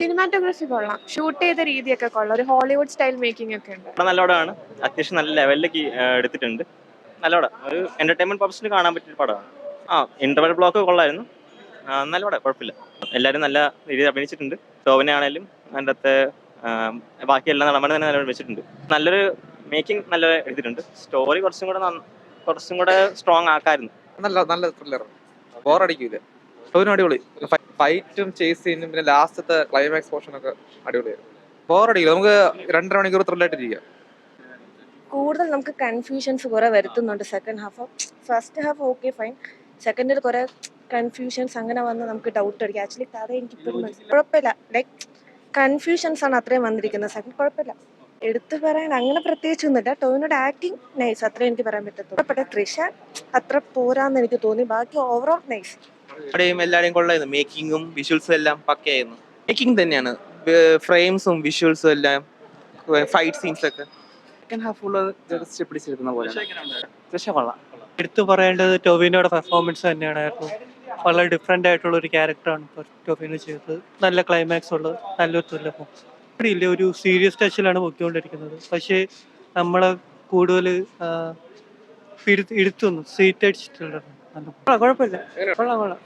Cinematography കൊള്ളാം. Shoot ചെയ്ത രീതിയൊക്കെ കൊള്ളാം. ഒരു ഹോളിവുഡ് സ്റ്റൈൽ മേക്കിംഗ് ഒക്കെ ഉണ്ട്. പടം നല്ല പടമാണ്. അത്യാവശ്യം നല്ല ലെവലിലേക്ക് എടുത്തിട്ടുണ്ട്. നല്ല പടം. ഒരു എന്റർടൈൻമെന്റ് പർപ്പസിന് കാണാൻ പറ്റിയ പടമാണ്. ഇന്റർവൽ ബ്ലോക്ക് കൊള്ളായിരുന്നു. നല്ല പടം, കുഴപ്പമില്ല. എല്ലാവരും നല്ല രീതിയിൽ അഭിനയിച്ചിട്ടുണ്ട്. ടോവിനെ ആണെങ്കിലും അതിൻ്റെ അകത്ത് ബാക്കി എല്ലാ നടന്മാരും തന്നെ നല്ല വെച്ചിട്ടുണ്ട്. നല്ലൊരു മേക്കിംഗ് നല്ല എടുത്തിട്ടുണ്ട്. സ്റ്റോറി കുറച്ചും കൂടെ സ്ട്രോങ് ആക്കായിരുന്നു. നല്ല ത്രില്ലർ, ബോറടിക്കൂല. ടോവിനോ അടിപൊളി. ഫൈറ്റും ചേസ് സീനും പിന്നെ ലാസ്റ്റത്തെ ക്ലൈമാക്സ് പോർഷൻ ഒക്കെ അടിപൊളിയായിരുന്നു. ബോറടിക്കില്ല, നമുക്ക് 2.5 മണിക്കൂർ ത്രില്ലായിട്ടിരിക്കാം. കൂടുതൽ നമുക്ക് കൺഫ്യൂഷൻസ് കുറെ വരുത്തുന്നുണ്ട് second half. First half okay fine, സെക്കൻഡിൽ കുറെ കൺഫ്യൂഷൻസ് അങ്ങനെ വന്ന് നമുക്ക് ഡൗട്ട് അടിക്കും. ആക്ച്വലി കഥ എനിക്ക് ഇപ്പോഴും കുഴപ്പമില്ല. ലൈക്ക് കൺഫ്യൂഷൻസ് ആണ് അത്രയും വന്നിരിക്കുന്നത്. സെക്കൻഡ് കുഴപ്പമില്ല. എടുത്തു പറയാൻ അങ്ങനെ പ്രത്യേകിച്ചൊന്നുമില്ല. ടോവിനോട് ആക്ടിങ് നൈസ്, അത്രേ എനിക്ക് പറയാൻ പറ്റത്തുള്ളൂ. പക്ഷേ തൃഷ അത്ര പോരാന്ന് എനിക്ക് തോന്നി. ബാക്കി ഓവറോൾ നൈസ്. എല്ലാവരെയും കൊള്ളായിരുന്നു. മേക്കിങ്ങും വിഷ്വൽസും എല്ലാം പക്കയായിരുന്നു. മേക്കിംഗ് തന്നെയാണ്, ഫ്രെയിംസും വിഷ്വൽസും എല്ലാം, ഫൈറ്റ് സീൻസ് ഒക്കെ. സെക്കൻഡ് ഹാഫ് ഫുള്ള് ജസ്റ്റ് പിടിച്ചിരുന്ന പോലെ. തൃഷ കൊള്ളാം. എടുത്തു പറയേണ്ടത് ടോവിനോയുടെ പെർഫോമൻസ് തന്നെയായിരുന്നു. വളരെ ഡിഫറെൻ്റ് ആയിട്ടുള്ള ഒരു ക്യാരക്ടറാണ് ഇപ്പോൾ ടോവിനോ ചെയ്തത്. നല്ല ക്ലൈമാക്സ് ഉള്ളത്, നല്ലൊരു ത്രില്ലർ. ഇല്ല, ഒരു സീരിയസ് ടച്ചിലാണ് പൊയ്ക്കൊണ്ടിരിക്കുന്നത്. പക്ഷേ നമ്മളെ കൂടുതൽ ഇരുത്തുന്നു, സീറ്റ് അടിച്ചിട്ടുള്ളത്. കുഴപ്പമില്ല, കൊള്ളാം.